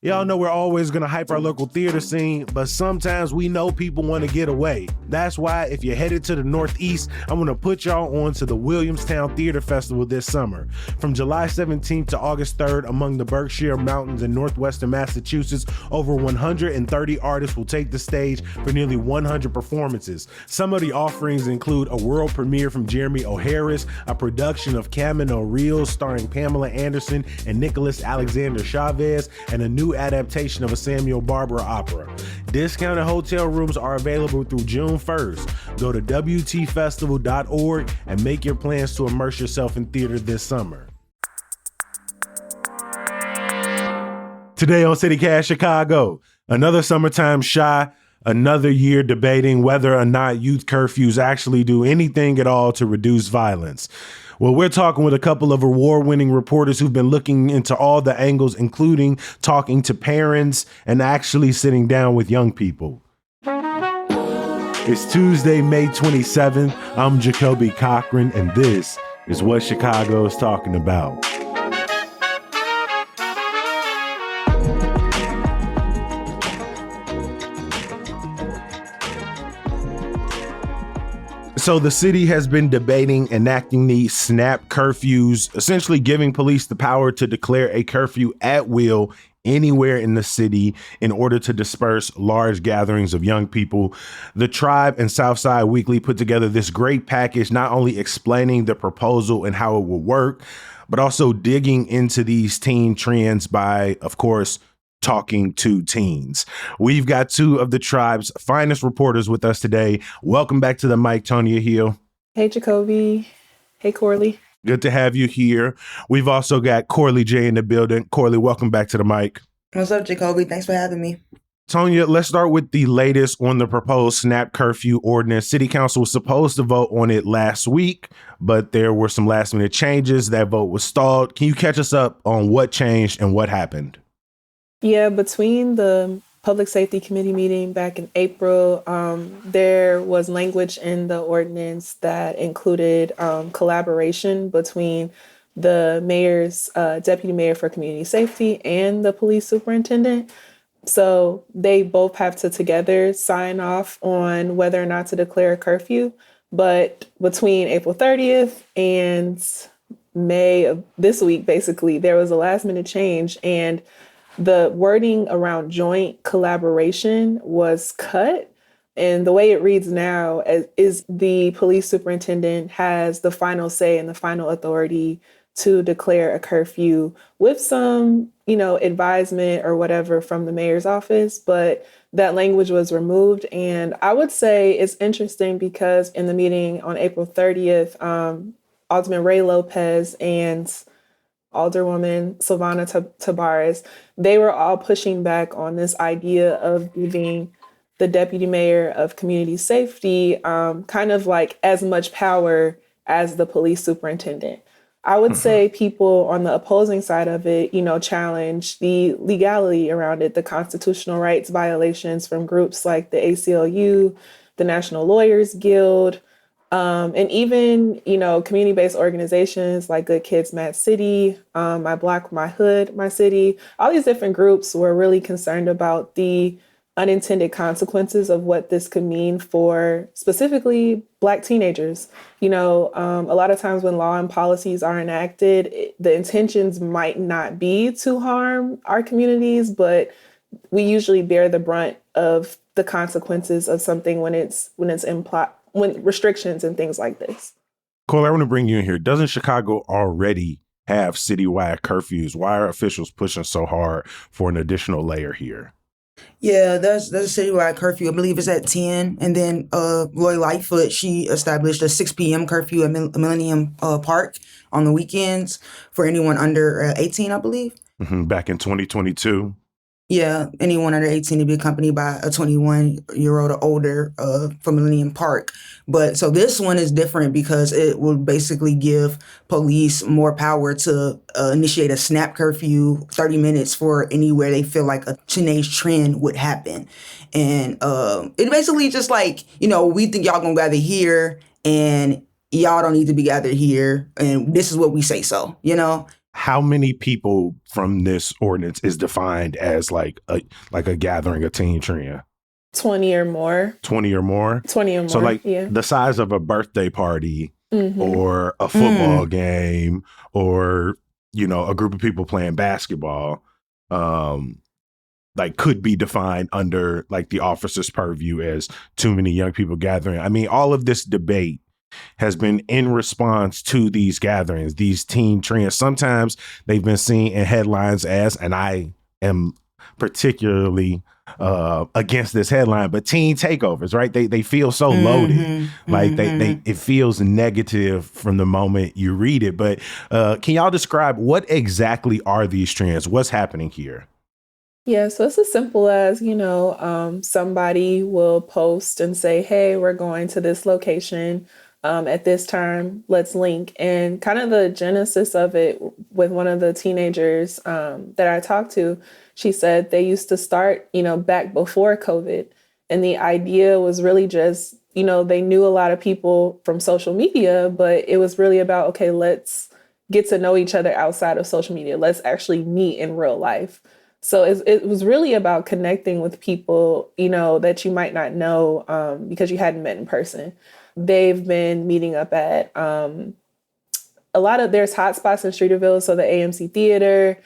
Y'all know we're always gonna hype our local theater scene, but sometimes we know people want to get away. That's why if you're headed to the Northeast, I'm gonna put y'all on to the Williamstown Theater Festival this summer. From July 17th to August 3rd, among the Berkshire Mountains in northwestern Massachusetts, over 130 artists will take the stage for nearly 100 performances. Some of the offerings include a world premiere from Jeremy O'Harris, a production of Camino Reels starring Pamela Anderson and Nicholas Alexander Chavez, and a new adaptation of a Samuel Barber opera. Discounted hotel rooms are available through June 1st. Go to WTFestival.org and make your plans to immerse yourself in theater this summer. Today on CityCast Chicago, another summertime shy, another year debating whether or not youth curfews actually do anything at all to reduce violence. Well, we're talking with a couple of award-winning reporters who've been looking into all the angles, including talking to parents and actually sitting down with young people. It's Tuesday, May 27th. I'm Jacoby Cochran, and this is what Chicago is talking about. So the city has been debating enacting these snap curfews, essentially giving police the power to declare a curfew at will anywhere in the city in order to disperse large gatherings of young people. The Tribe and Southside Weekly put together this great package, not only explaining the proposal and how it will work, but also digging into these teen trends by, of course, talking to teens. We've got two of the Tribe's finest reporters with us today. Welcome back to the mic, Tonya Hill. Hey, Jacoby. Hey, Corley. Good to have you here. We've also got Corley J in the building. Corley, welcome back to the mic. What's up, Jacoby? Thanks for having me. Tonya, let's start with the latest on the proposed snap curfew ordinance. City Council was supposed to vote on it last week, but there were some last minute changes. That vote was stalled. Can you catch us up on what changed and what happened? Yeah, between the Public Safety Committee meeting back in April, there was language in the ordinance that included collaboration between the mayor's deputy mayor for community safety and the police superintendent. So they both have to together sign off on whether or not to declare a curfew. But between April 30th and May of this week, basically, there was a last minute change, and the wording around joint collaboration was cut. And the way it reads now is the police superintendent has the final say and the final authority to declare a curfew with some, advisement or whatever from the mayor's office. But that language was removed. And I would say it's interesting because in the meeting on April 30th, Alderman Ray Lopez and Alderwoman Silvana Tabares, they were all pushing back on this idea of giving the deputy mayor of community safety kind of like as much power as the police superintendent. I would say people on the opposing side of it, challenge the legality around it, the constitutional rights violations from groups like the ACLU, the National Lawyers Guild, and even, community-based organizations like Good Kids, Mad City, My Block, My Hood, My City. All these different groups were really concerned about the unintended consequences of what this could mean for specifically Black teenagers. A lot of times when law and policies are enacted, the intentions might not be to harm our communities, but we usually bear the brunt of the consequences of something when restrictions and things like this. Cole, I want to bring you in here. Doesn't Chicago already have citywide curfews? Why are officials pushing so hard for an additional layer here? Yeah, there's a citywide curfew. I believe it's at 10. And then Lori Lightfoot, she established a 6 p.m. curfew at Millennium Park on the weekends for anyone under 18, I believe. Back in 2022. Yeah, anyone under 18 to be accompanied by a 21-year-old or older from Millennium Park. But so this one is different because it will basically give police more power to initiate a snap curfew, 30 minutes for anywhere they feel like a teenage trend would happen. And it basically just like, we think y'all gonna gather here and y'all don't need to be gathered here. And this is what we say so, how many people from this ordinance is defined as like a gathering, a teen trend? 20 or more. 20 or more? 20 or more. So like yeah. the size of a birthday party Mm-hmm. or a football game or, you know, a group of people playing basketball, like could be defined under like the officer's purview as too many young people gathering. I mean, all of this debate has been in response to these gatherings, these teen trends. Sometimes they've been seen in headlines as, and I am particularly against this headline, but teen takeovers, right? They feel so loaded, like they it feels negative from the moment you read it. But can y'all describe what exactly are these trends? What's happening here? Yeah, so it's as simple as, somebody will post and say, hey, we're going to this location at this time, let's link. And kind of the genesis of it with one of the teenagers that I talked to, she said they used to start, back before COVID. And the idea was really just, they knew a lot of people from social media, but it was really about, okay, let's get to know each other outside of social media. Let's actually meet in real life. So it was really about connecting with people, that you might not know because you hadn't met in person. They've been meeting up at there's hotspots in Streeterville. So the AMC Theater,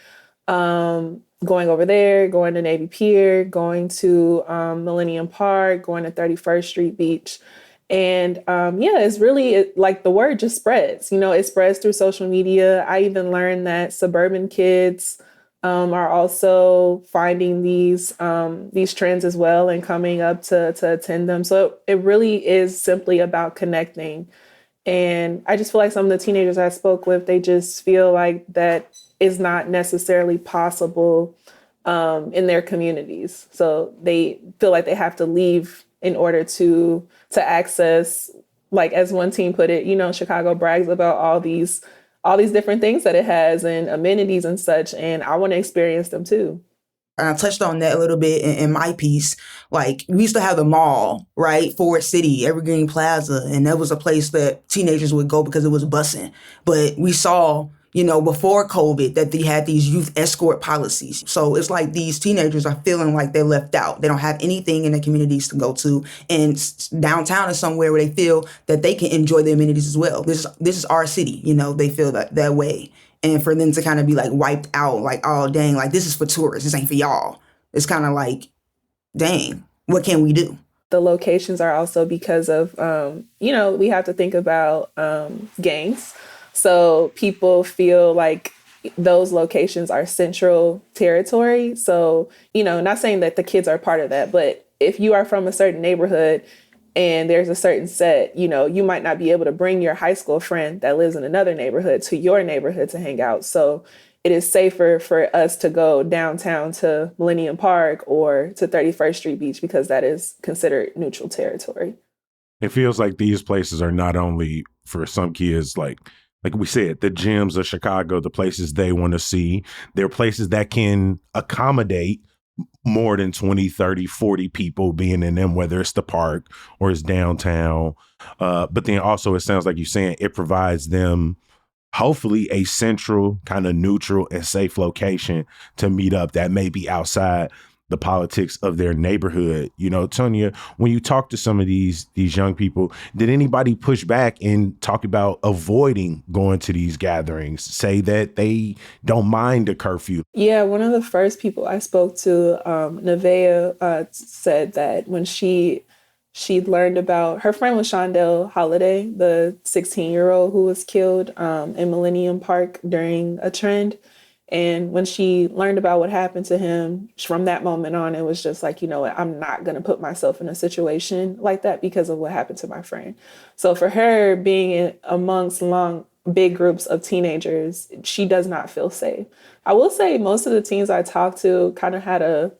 going over there, going to Navy Pier, going to Millennium Park, going to 31st Street Beach. And it's really like the word just spreads, it spreads through social media. I even learned that suburban kids are also finding these trends as well and coming up to attend them. So it really is simply about connecting. And I just feel like some of the teenagers I spoke with, they just feel like that is not necessarily possible in their communities. So they feel like they have to leave in order to access, like as one team put it, Chicago brags about all these different things that it has and amenities and such. And I want to experience them too. And I touched on that a little bit in my piece. Like, we used to have the mall, right? Forest City, Evergreen Plaza. And that was a place that teenagers would go because it was bussing. But we saw, before COVID that they had these youth escort policies. So it's like these teenagers are feeling like they're left out. They don't have anything in their communities to go to. And downtown is somewhere where they feel that they can enjoy the amenities as well. This is our city, they feel that way. And for them to kind of be like wiped out, like, oh, dang, like this is for tourists. This ain't for y'all. It's kind of like, dang, what can we do? The locations are also because of, we have to think about gangs. So people feel like those locations are central territory. So, not saying that the kids are part of that, but if you are from a certain neighborhood and there's a certain set, you might not be able to bring your high school friend that lives in another neighborhood to your neighborhood to hang out. So it is safer for us to go downtown to Millennium Park or to 31st Street Beach because that is considered neutral territory. It feels like these places are not only for some kids, like we said, the gyms of Chicago, the places they want to see. They're places that can accommodate more than 20, 30, 40 people being in them, whether it's the park or it's downtown. But then also it sounds like you're saying it provides them hopefully a central kind of neutral and safe location to meet up that may be outside the politics of their neighborhood. Tonya, when you talk to some of these young people, did anybody push back and talk about avoiding going to these gatherings, say that they don't mind a curfew? Yeah, one of the first people I spoke to, Nevaeh, said that when she learned about, her friend was Shondell Holiday, the 16-year-old who was killed in Millennium Park during a trend. And when she learned about what happened to him, from that moment on, it was just like, I'm not going to put myself in a situation like that because of what happened to my friend. So for her, being amongst big groups of teenagers, she does not feel safe. I will say most of the teens I talked to kind of had a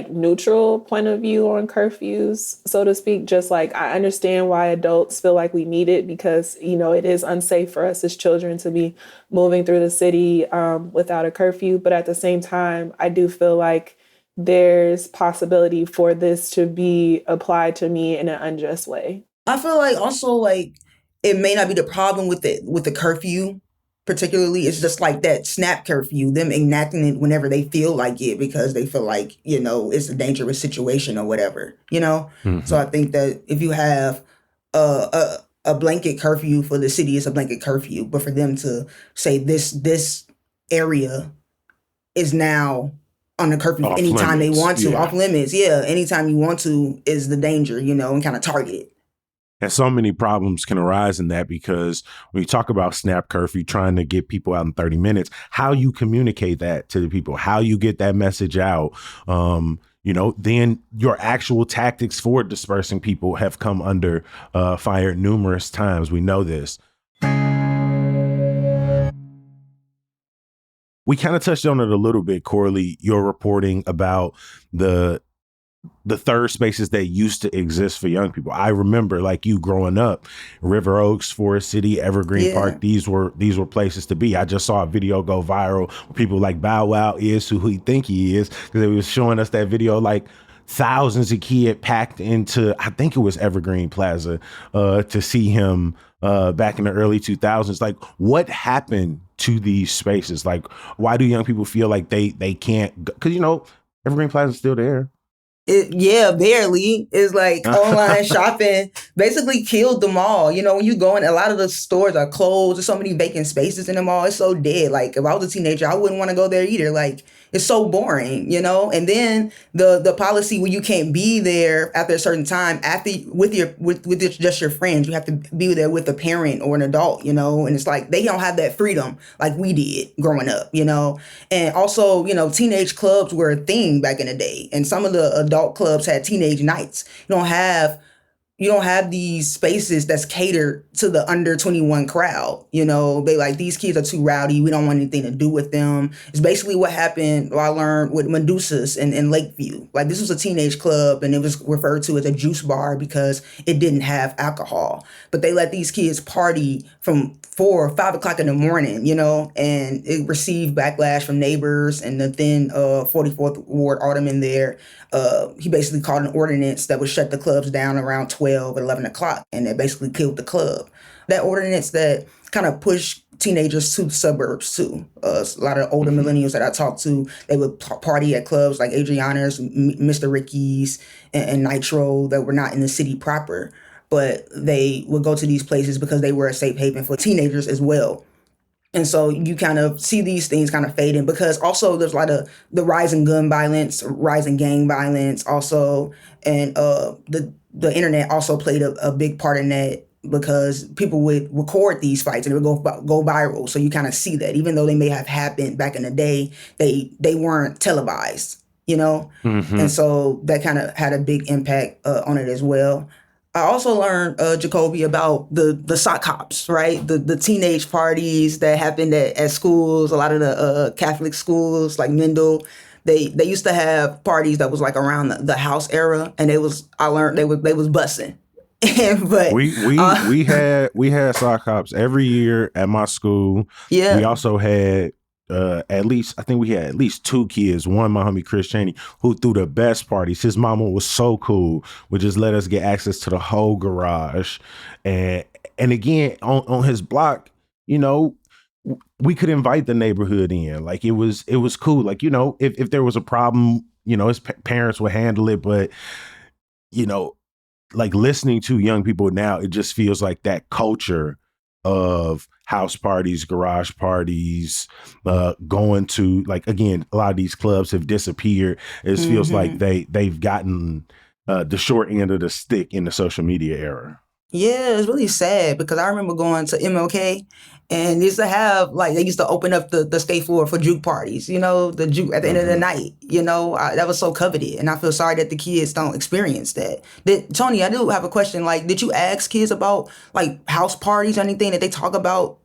neutral point of view on curfews, so to speak. Just like, I understand why adults feel like we need it because, it is unsafe for us as children to be moving through the city without a curfew. But at the same time, I do feel like there's possibility for this to be applied to me in an unjust way. I feel like also like it may not be the problem with the curfew particularly, it's just like that snap curfew, them enacting it whenever they feel like it because they feel like, it's a dangerous situation or whatever, So I think that if you have a blanket curfew for the city, it's a blanket curfew. But for them to say this area is now on the curfew Off anytime they limits. want to, Yeah. off limits, anytime you want to is the danger, and kind of targeted. And so many problems can arise in that because when you talk about snap curfew, trying to get people out in 30 minutes, how you communicate that to the people, how you get that message out, then your actual tactics for dispersing people have come under fire numerous times. We know this. We kind of touched on it a little bit, Corley, your reporting about the third spaces that used to exist for young people. I remember, like you growing up, River Oaks, Forest City, Evergreen Park. These were places to be. I just saw a video go viral where people like Bow Wow is who he think he is, because they was showing us that video, like thousands of kids packed into, I think it was Evergreen Plaza, to see him back in the early 2000s. Like, what happened to these spaces? Like, why do young people feel like they can't? Because Evergreen Plaza is still there. Barely. It's like online shopping basically killed them all. When you go in, a lot of the stores are closed. There's so many vacant spaces in the mall. It's so dead. Like, if I was a teenager, I wouldn't want to go there either. Like, it's so boring, And then the policy where you can't be there after a certain time with just your friends. You have to be there with a parent or an adult, And it's like they don't have that freedom like we did growing up, And also, teenage clubs were a thing back in the day, and some of the adult clubs had teenage nights. You don't have these spaces that's catered to the under 21 crowd. They like, these kids are too rowdy. We don't want anything to do with them. It's basically what happened, I learned, with Medusa's in Lakeview. Like, this was a teenage club, and it was referred to as a juice bar because it didn't have alcohol. But they let these kids party from 4 or 5 o'clock in the morning, and it received backlash from neighbors. And the then 44th Ward alderman there, he basically called an ordinance that would shut the clubs down around 12 or 11 o'clock, and it basically killed the club. That ordinance that kind of pushed teenagers to the suburbs too. A lot of older millennials that I talked to, they would party at clubs like Adriana's, Mr. Ricky's, and Nitro that were not in the city proper. But they would go to these places because they were a safe haven for teenagers as well. And so you kind of see these things kind of fading, because also there's a lot of the rise in gun violence, rise in gang violence also. And the internet also played a big part in that, because people would record these fights and it would go viral. So you kind of see that even though they may have happened back in the day, they weren't televised, Mm-hmm. And so that kind of had a big impact on it as well. I also learned, Jacoby, about the sock hops, right? The teenage parties that happened at schools. A lot of the Catholic schools like Mendel, they used to have parties that was like around the house era, and I learned they was bussing. But we had sock hops every year at my school. Yeah. We also had at least 2 kids. One, my homie Chris Chaney, who threw the best parties. His mama was so cool, would just let us get access to the whole garage. And again, on his block, we could invite the neighborhood in. Like, it was cool. Like, if there was a problem, his parents would handle it. But, like, listening to young people now, it just feels like that culture of house parties, garage parties, going to, like, again, a lot of these clubs have disappeared. It feels like they've gotten the short end of the stick in the social media era. Yeah, it's really sad, because I remember going to MLK, and they used to have, like, they used to open up the skate floor for juke parties, the juke at the end of the night, that was so coveted. And I feel sorry that the kids don't experience that. Tony, I do have a question. Like, did you ask kids about, like, house parties or anything? Did they talk about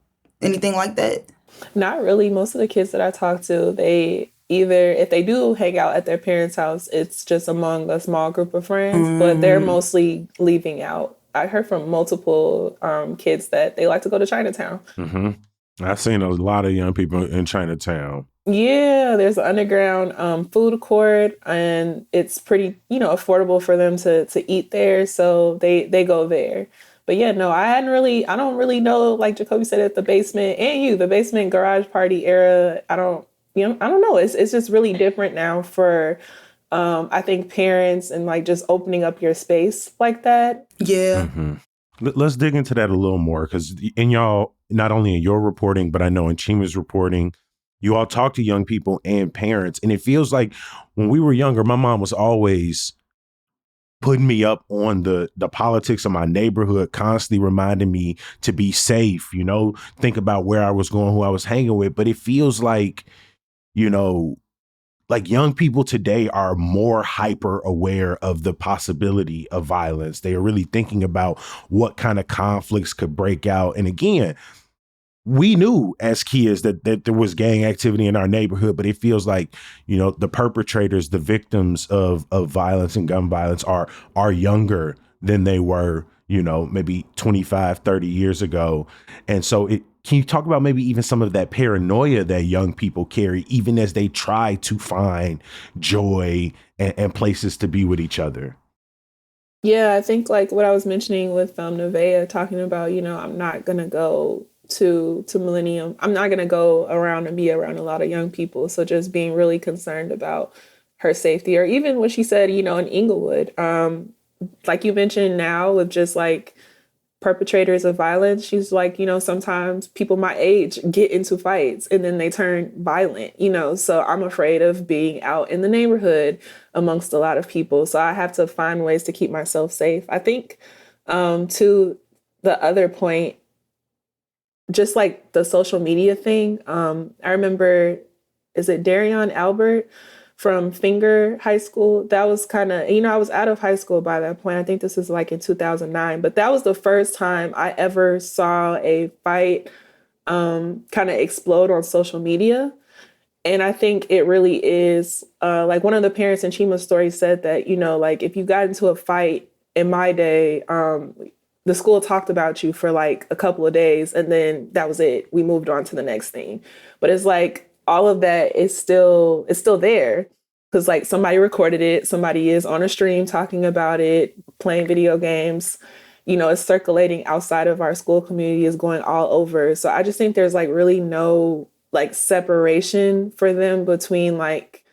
anything like that? Not really. Most of the kids that I talk to, they either, if they do hang out at their parents' house, it's just among a small group of friends, but they're mostly leaving out. I heard from multiple kids that they like to go to Chinatown. Mm-hmm. I've seen a lot of young people in Chinatown. Yeah, there's an underground food court, and it's pretty, affordable for them to eat there. So they go there. But yeah, no, I don't really know, like Jacoby said, at the basement garage party era. I don't know. It's just really different now for, I think parents and like just opening up your space like that. Yeah. Mm-hmm. Let's dig into that a little more, because in y'all, not only in your reporting, but I know in Chima's reporting, you all talk to young people and parents. And it feels like when we were younger, my mom was always putting me up on the politics of my neighborhood, constantly reminding me to be safe, think about where I was going, who I was hanging with. But it feels you know, like young people today are more hyper aware of the possibility of violence. They are really thinking about what kind of conflicts could break out. And again, we knew as kids that there was gang activity in our neighborhood, but it feels like, the perpetrators, the victims of violence and gun violence are younger than they were, maybe 25, 30 years ago. And so can you talk about maybe even some of that paranoia that young people carry, even as they try to find joy and places to be with each other? Yeah, I think like what I was mentioning with Nevaeh talking about, I'm not gonna go to Millennium. I'm not gonna go around and be around a lot of young people. So just being really concerned about her safety, or even what she said, in Inglewood. Like you mentioned now with just like perpetrators of violence, she's like, sometimes people my age get into fights and then they turn violent, so I'm afraid of being out in the neighborhood amongst a lot of people. So I have to find ways to keep myself safe. I think to the other point, just like the social media thing, I remember, is it Darion Albert from Finger High School? That was kind of, I was out of high school by that point. I think this is like in 2009, but that was the first time I ever saw a fight kind of explode on social media. And I think it really is like one of the parents in Chima's story said that, like if you got into a fight in my day, the school talked about you for like a couple of days and then that was it. We moved on to the next thing. But it's like all of that is still there because like somebody recorded it. Somebody is on a stream talking about it, playing video games. It's circulating outside of our school community, is going all over. So I just think there's like really no like separation for them between like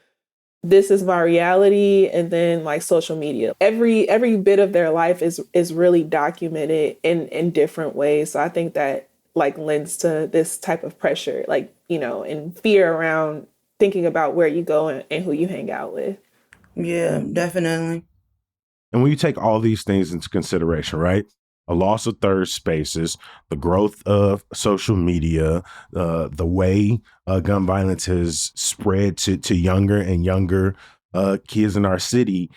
this is my reality and then like social media. Every bit of their life is really documented in different ways. So I think that like lends to this type of pressure, like, and fear around thinking about where you go and who you hang out with. Yeah, definitely. And when you take all these things into consideration, right? A loss of third spaces, the growth of social media, the way gun violence has spread to younger and younger kids in our city,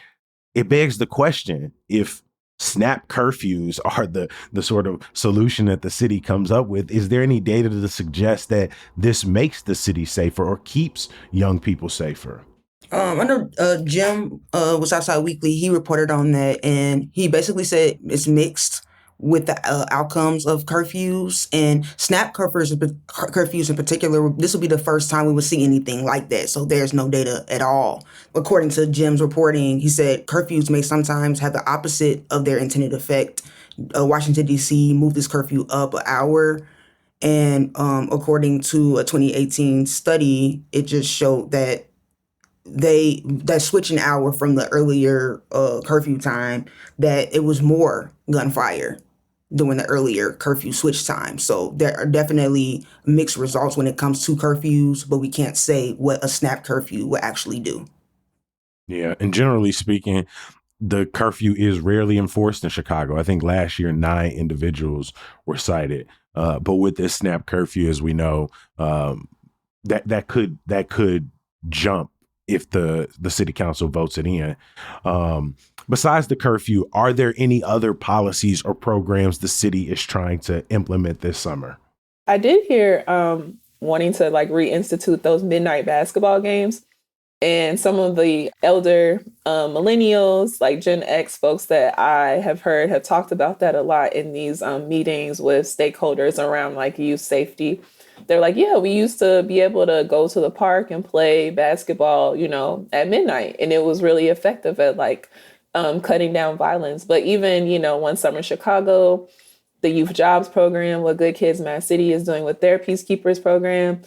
it begs the question if snap curfews are the sort of solution that the city comes up with. Is there any data to suggest that this makes the city safer or keeps young people safer? I know Jim was outside weekly. He reported on that, and he basically said it's mixed with the outcomes of curfews and snap curfews in particular. This will be the first time we would see anything like that. So there's no data at all. According to Jim's reporting, he said curfews may sometimes have the opposite of their intended effect. Washington, D.C. moved this curfew up an hour. And according to a 2018 study, it just showed that that switching hour from the earlier curfew time, that it was more gunfire during the earlier curfew switch time. So there are definitely mixed results when it comes to curfews, but we can't say what a snap curfew will actually do. Yeah. And generally speaking, the curfew is rarely enforced in Chicago. I think last year 9 individuals were cited. But with this snap curfew, as we know, that could jump if the city council votes it in. Besides the curfew, are there any other policies or programs the city is trying to implement this summer? I did hear wanting to like reinstitute those midnight basketball games. And some of the elder millennials, like Gen X folks that I have heard have talked about that a lot in these meetings with stakeholders around like youth safety. They're like, yeah, we used to be able to go to the park and play basketball, at midnight. And it was really effective at like cutting down violence. But even, one summer in Chicago, the Youth Jobs Program, what Good Kids Mad City is doing with their Peacekeepers program.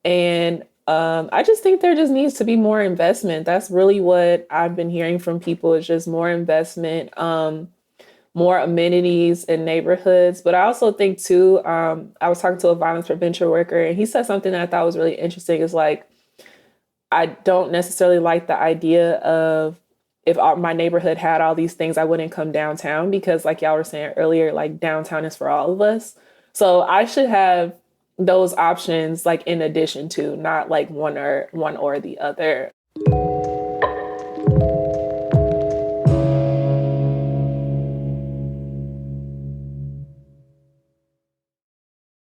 And I just think there just needs to be more investment. That's really what I've been hearing from people, is just more investment, more amenities in neighborhoods. But I also think too, I was talking to a violence prevention worker, and he said something that I thought was really interesting, is like, I don't necessarily like the idea of, if my neighborhood had all these things, I wouldn't come downtown, because like y'all were saying earlier, like downtown is for all of us. So I should have those options, like in addition to, not like one or the other.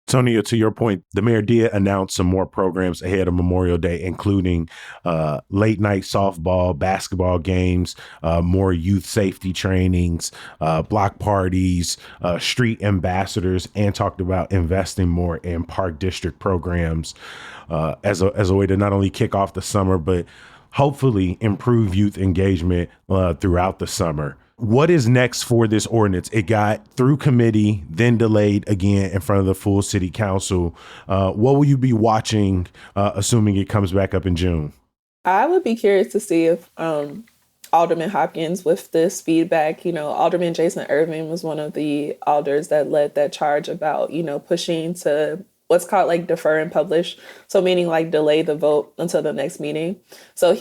Tonya, to your point, the mayor did announce some more programs ahead of Memorial Day, including late night softball, basketball games, more youth safety trainings, block parties, street ambassadors, and talked about investing more in park district programs as a way to not only kick off the summer, but hopefully improve youth engagement throughout the summer. What is next for this ordinance? It got through committee, then delayed again in front of the full city council. What will you be watching, assuming it comes back up in June? I would be curious to see if Alderman Hopkins, with this feedback, Alderman Jason Irvin was one of the alders that led that charge about, pushing to what's called like defer and publish. So meaning like delay the vote until the next meeting. So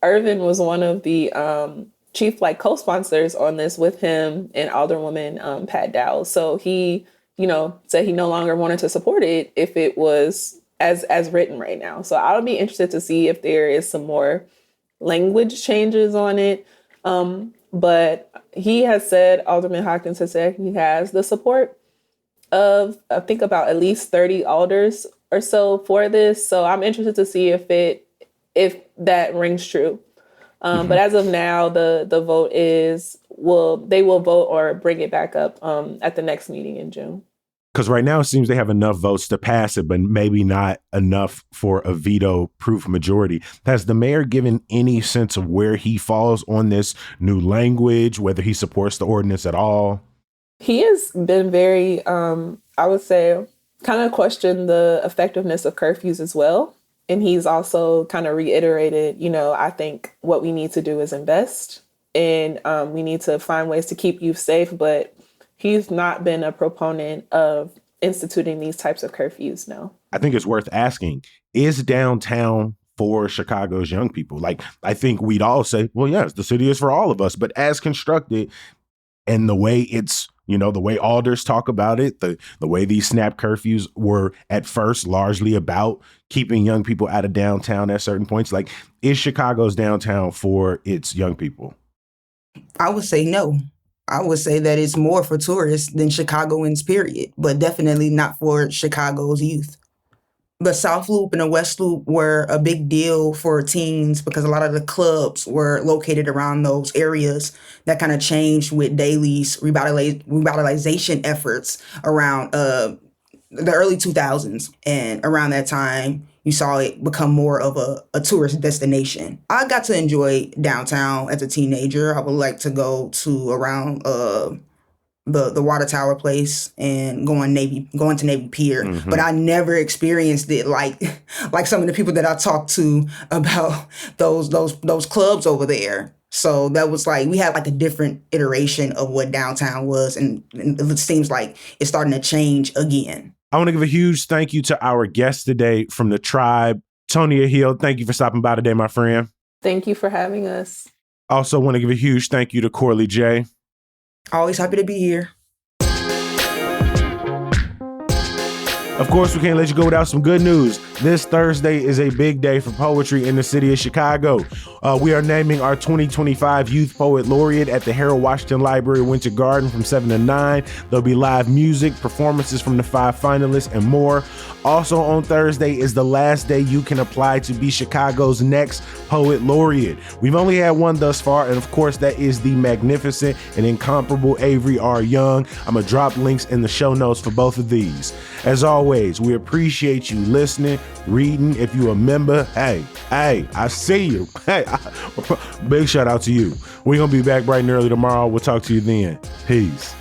Irvin was one of the chief like co-sponsors on this with him and Alderwoman Pat Dowell. So he, said he no longer wanted to support it if it was as written right now. So I'll be interested to see if there is some more language changes on it. But he has said, Alderman Hopkins has said he has the support of, I think, about at least 30 alders or so for this. So I'm interested to see if that rings true. But as of now, the vote is, they will vote or bring it back up at the next meeting in June. Because right now it seems they have enough votes to pass it, but maybe not enough for a veto-proof majority. Has the mayor given any sense of where he falls on this new language, whether he supports the ordinance at all? He has been very, I would say, kind of questioned the effectiveness of curfews as well. And he's also kind of reiterated, I think what we need to do is invest, and we need to find ways to keep youth safe. But he's not been a proponent of instituting these types of curfews, no. I think it's worth asking, is downtown for Chicago's young people? Like, I think we'd all say, well, yes, the city is for all of us. But as constructed, and the way it's, the way alders talk about it, the way these snap curfews were at first largely about keeping young people out of downtown at certain points. Like, is Chicago's downtown for its young people? I would say no. I would say that it's more for tourists than Chicagoans, period, but definitely not for Chicago's youth. The South Loop and the West Loop were a big deal for teens because a lot of the clubs were located around those areas. That kind of changed with Daley's revitalization efforts around the early 2000s. And around that time, you saw it become more of a tourist destination. I got to enjoy downtown as a teenager. I would like to go to around the water tower place and going to Navy Pier. Mm-hmm. But I never experienced it like some of the people that I talked to about those clubs over there. So that was like, we had like a different iteration of what downtown was, and it seems like it's starting to change again. I want to give a huge thank you to our guest today from the tribe, Tonya Hill. Thank you for stopping by today, my friend. Thank you for having us. Also want to give a huge thank you to Corley J. Always happy to be here. Of course, we can't let you go without some good news. This Thursday is a big day for poetry in the city of Chicago. We are naming our 2025 Youth Poet Laureate at the Harold Washington Library Winter Garden from 7 to 9. There'll be live music, performances from the 5 finalists, and more. Also on Thursday is the last day you can apply to be Chicago's next Poet Laureate. We've only had one thus far, and of course that is the magnificent and incomparable Avery R. Young. I'm going to drop links in the show notes for both of these. As always, we appreciate you listening, reading. If you're a member, hey, I see you. Hey, big shout out to you. We're going to be back bright and early tomorrow. We'll talk to you then. Peace.